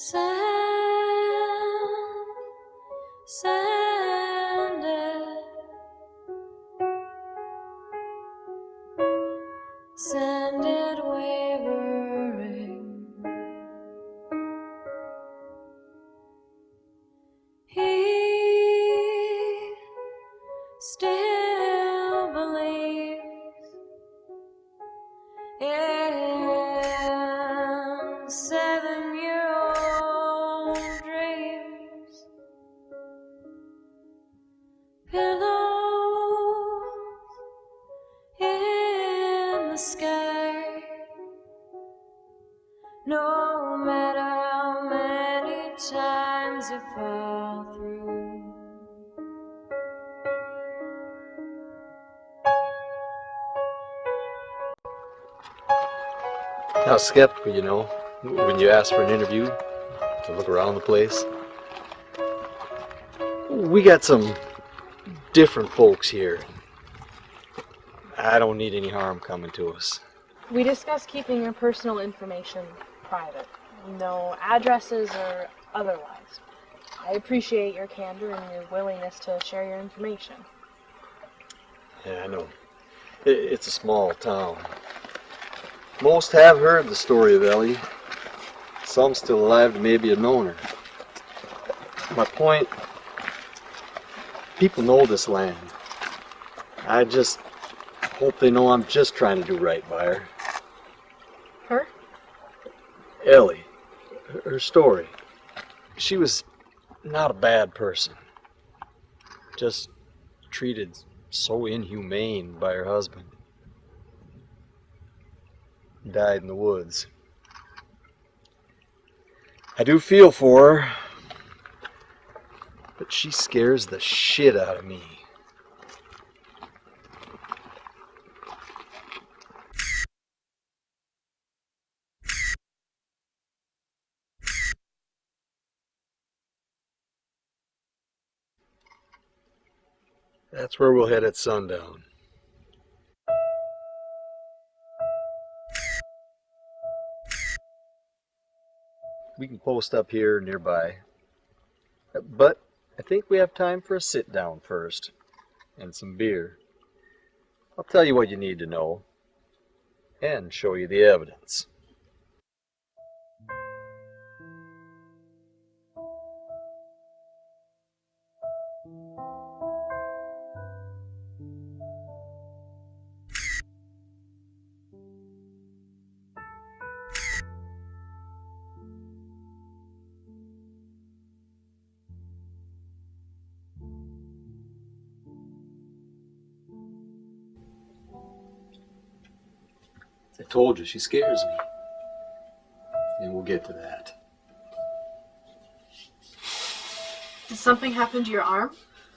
Sanded wavering, he still believes in 7-year-old dreams. Pillows in the sky, no matter how many times you fall through. I was skeptical, you know, when you asked for an interview to look around the place. We got some different folks here. I don't need any harm coming to us. We discussed keeping your personal information private. No addresses or otherwise. I appreciate your candor and your willingness to share your information. Yeah, I know. It's a small town. Most have heard the story of Ellie. Some still alive to maybe have known her. My point, people know this land. I just hope they know I'm just trying to do right by her. Her? Ellie. Her story. She was not a bad person. Just treated so inhumane by her husband. He died in the woods. I do feel for her, but she scares the shit out of me. That's where we'll head at sundown. We can post up here nearby, but I think we have time for a sit down first and some beer. I'll tell you what you need to know and show you the evidence. I told you, she scares me. And we'll get to that. Did something happen to your arm?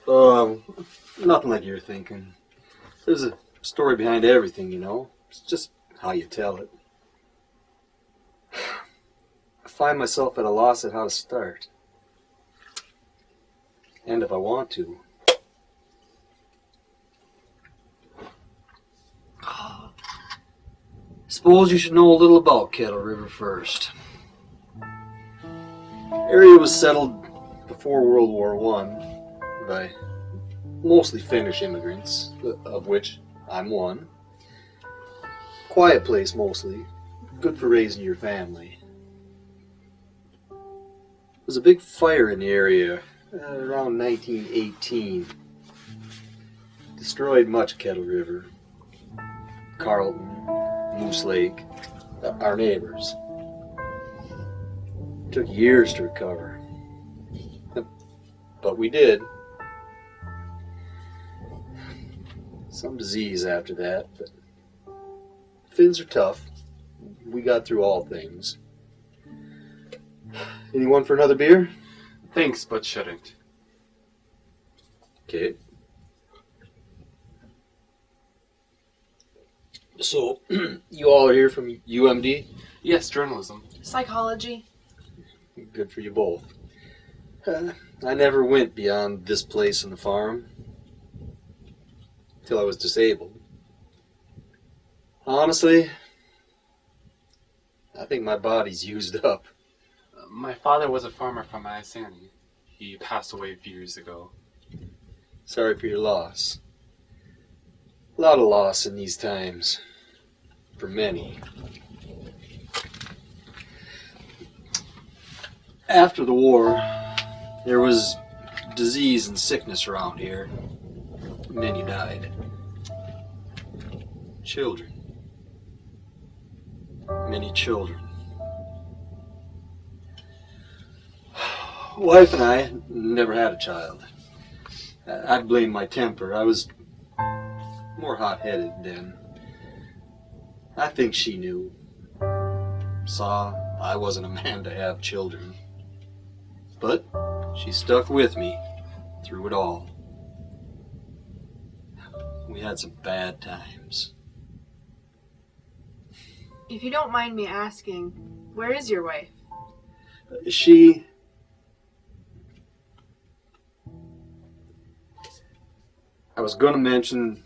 Nothing like you're thinking. There's a story behind everything, you know. It's just how you tell it. I find myself at a loss at how to start. And if I want to. Suppose you should know a little about Kettle River first. Area was settled before World War I by mostly Finnish immigrants, of which I'm one. Quiet place mostly, good for raising your family. There was a big fire in the area around 1918. Destroyed much of Kettle River, Carlton, Moose Lake, our neighbors. It took years to recover, but we did. Some disease after that, but Finns are tough. We got through all things. Anyone for another beer? Thanks, but shouldn't. Okay. So, you all are here from UMD? Yes, journalism. Psychology. Good for you both. I never went beyond this place and the farm till I was disabled. Honestly, I think my body's used up. My father was a farmer from Iasani. He passed away a few years ago. Sorry for your loss. A lot of loss in these times. For many. After the war, there was disease and sickness around here. Many died. Children. Many children. Wife and I never had a child. I blame my temper. I was more hot-headed then. I think she knew. Saw I wasn't a man to have children. But she stuck with me through it all. We had some bad times. If you don't mind me asking, where is your wife? She... I was going to mention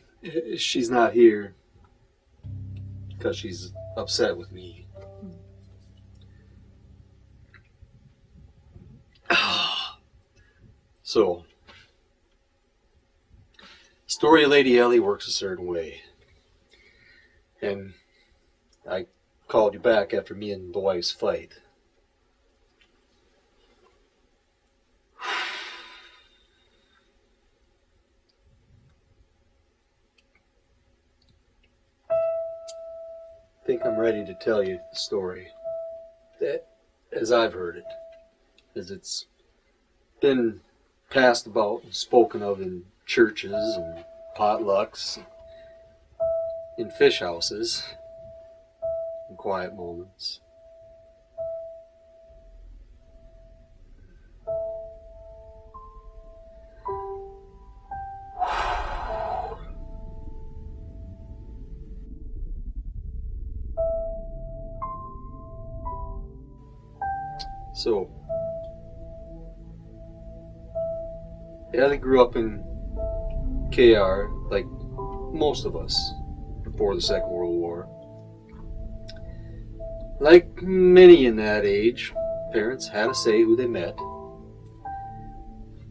she's not here because she's upset with me. So, Story of Lady Ellie works a certain way. And I called you back after me and the wife's fight. I think I'm ready to tell you the story that, as I've heard it, as it's been passed about and spoken of in churches and potlucks, in fish houses, in quiet moments. So, Ellie grew up in KR, like most of us, before the Second World War. Like many in that age, parents had to say who they met.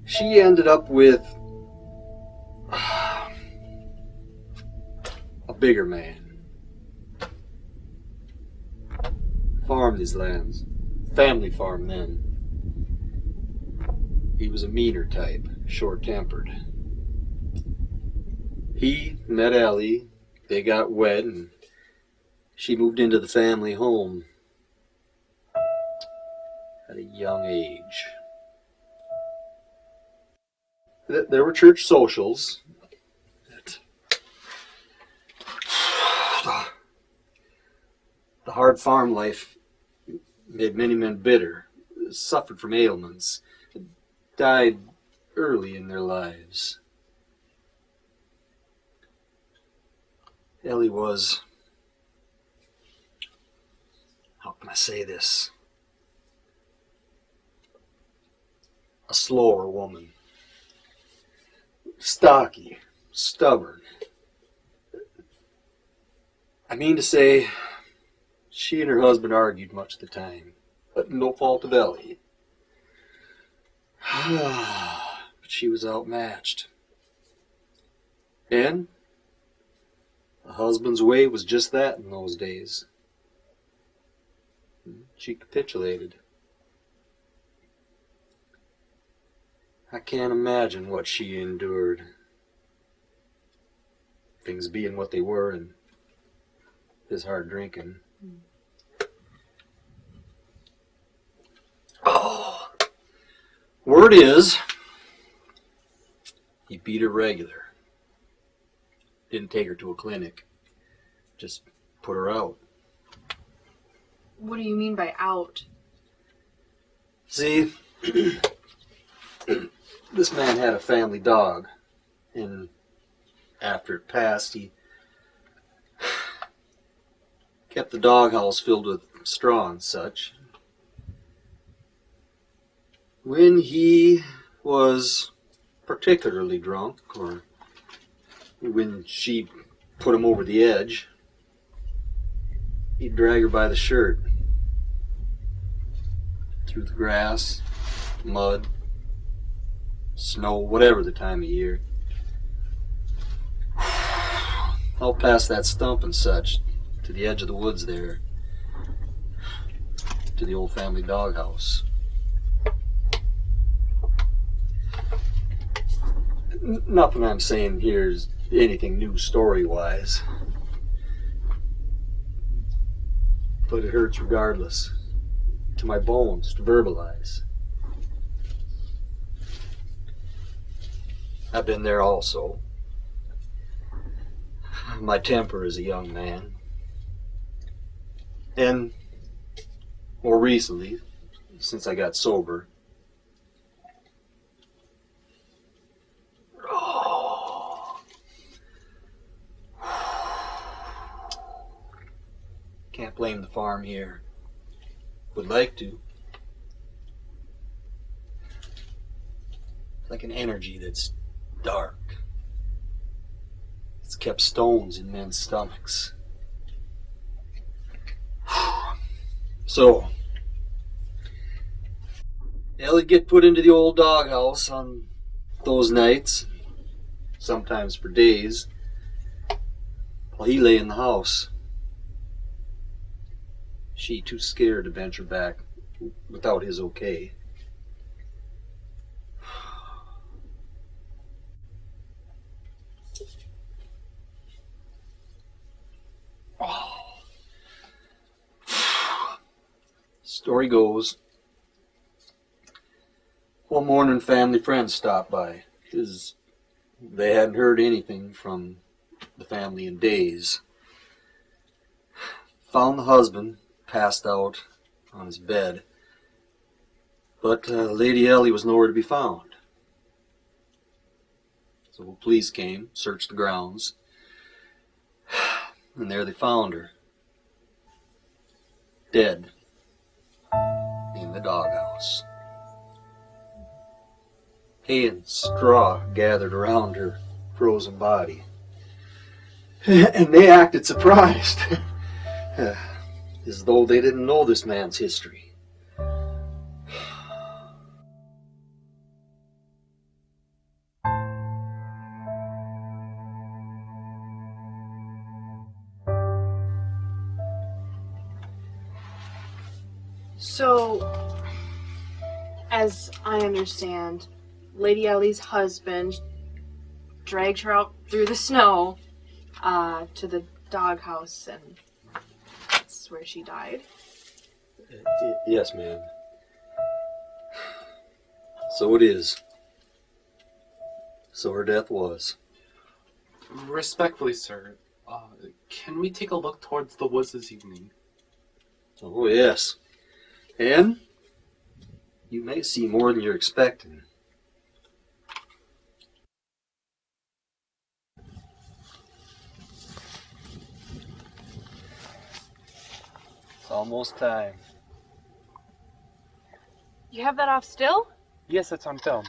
She ended up with a bigger man. Farmed his lands. Family farm then. He was a meaner type, short-tempered. He met Ellie, they got wed, and she moved into the family home at a young age. There were church socials. The hard farm life made many men bitter, suffered from ailments, died early in their lives. Ellie was, how can I say this, a slower woman. Stocky, stubborn. I mean to say, she and her husband argued much of the time, but no fault of Ellie. But she was outmatched. And a husband's way was just that in those days. She capitulated. I can't imagine what she endured. Things being what they were and his hard drinking. Oh, word is, he beat her regular. Didn't take her to a clinic. Just put her out. What do you mean by out? See, this man had a family dog, and after it passed, he kept the doghouse filled with straw and such. When he was particularly drunk, or when she put him over the edge, he'd drag her by the shirt, through the grass, mud, snow, whatever the time of year. Out past that stump and such, to the edge of the woods there, to the old family doghouse. Nothing I'm saying here is anything new story-wise, but it hurts regardless, to my bones, to verbalize. I've been there also. My temper as a young man. And more recently, since I got sober, can't blame the farm here. Would like to. Like an energy that's dark. It's kept stones in men's stomachs. So, Ellie'd get put into the old doghouse on those nights, sometimes for days, while he lay in the house. She too scared to venture back without his okay. Story goes, one morning family friends stopped by, because they hadn't heard anything from the family in days. Found the husband passed out on his bed, but Lady Ellie was nowhere to be found. So police came, searched the grounds, and there they found her, dead, in the doghouse. Hay and straw gathered around her frozen body, and they acted surprised, as though they didn't know this man's history. So, as I understand, Lady Ellie's husband dragged her out through the snow to the doghouse, and that's where she died. Yes, ma'am. So it is. So her death was. Respectfully, sir, can we take a look towards the woods this evening? Oh, yes. And you may see more than you're expecting. It's almost time. You have that off still? Yes, it's on film.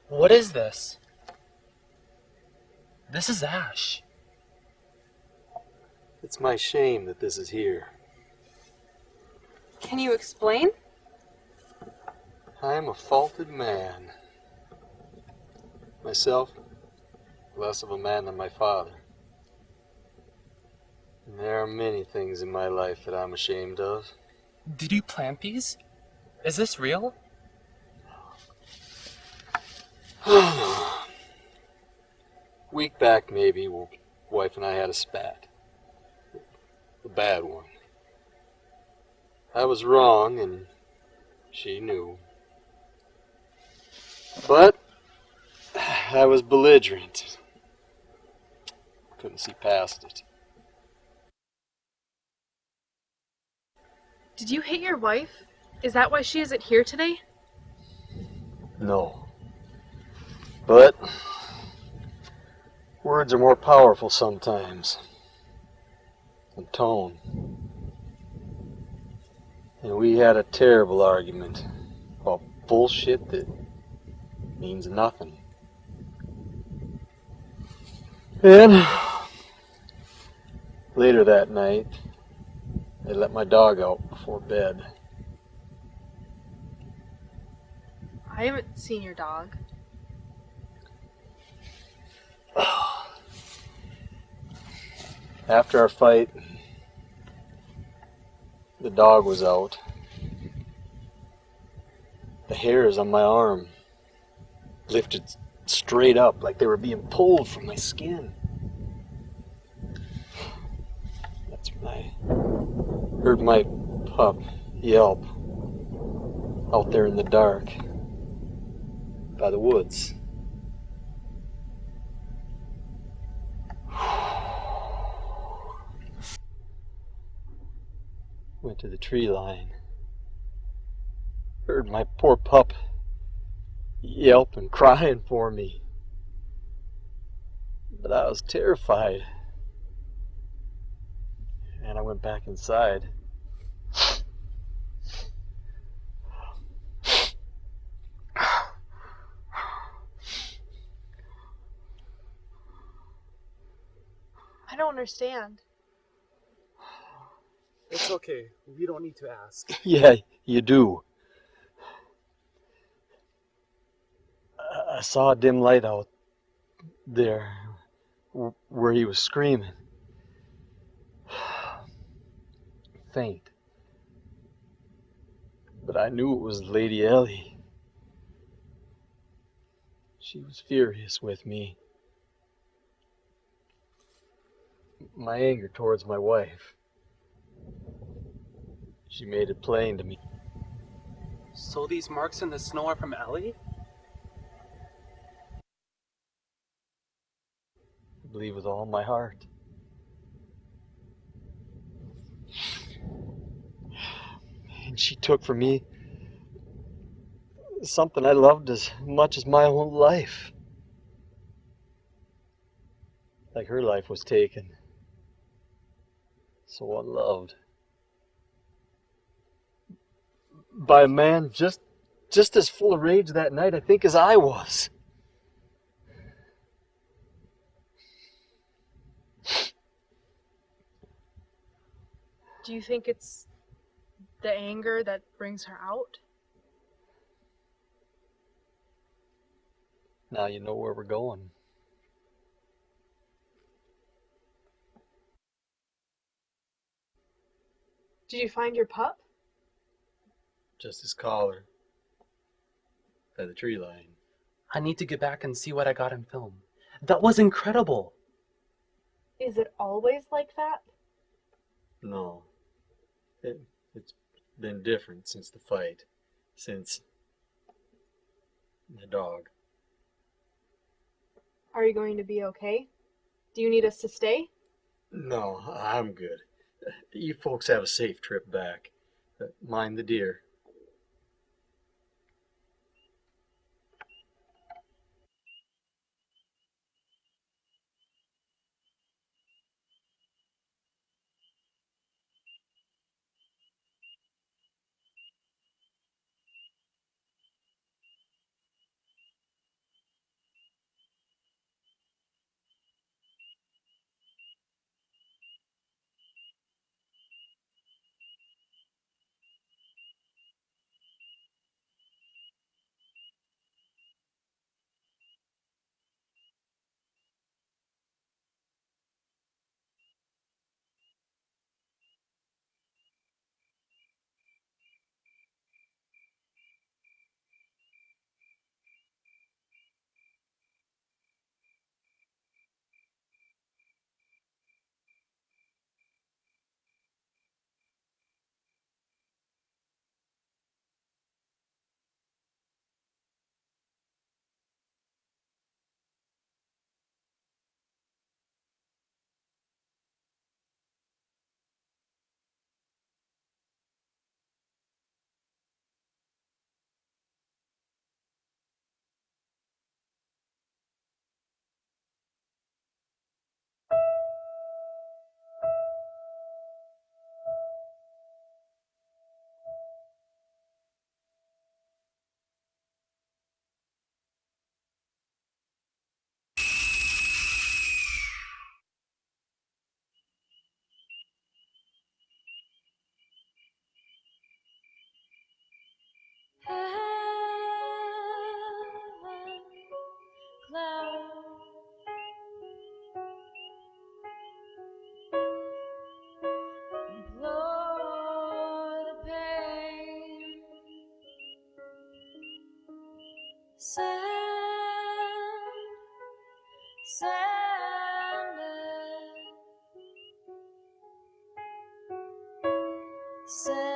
What is this? This is ash. It's my shame that this is here. Can you explain? I am a faulted man. Myself, less of a man than my father. And there are many things in my life that I'm ashamed of. Did you plant these? Is this real? Week back, maybe, wife and I had a spat. A bad one. I was wrong, and she knew. But I was belligerent. couldn't see past it. Did you hit your wife? Is that why she isn't here today? No. But words are more powerful sometimes than tone. And we had a terrible argument about bullshit that means nothing. And later that night, I let my dog out before bed. I haven't seen your dog. After our fight, the dog was out. The hairs on my arm lifted straight up like they were being pulled from my skin. That's when I heard my pup yelp out there in the dark by the woods. Went to the tree line. Heard my poor pup yelping, crying for me. But I was terrified. And I went back inside. I don't understand. It's okay. We don't need to ask. Yeah, you do. I saw a dim light out there where he was screaming. Faint. But I knew it was Lady Ellie. She was furious with me. My anger towards my wife. She made it plain to me. So these marks in the snow are from Ellie? I believe with all my heart. And she took from me something I loved as much as my own life. Like her life was taken. So unloved. By a man just as full of rage that night, I think, as I was. Do you think it's the anger that brings her out? Now you know where we're going. Did you find your pup? Just his collar. By the tree line. I need to get back and see what I got in film. That was incredible. Is it always like that? No. It's been different since the fight. Since the dog. Are you going to be okay? Do you need us to stay? No, I'm good. You folks have a safe trip back. Mind the deer. Said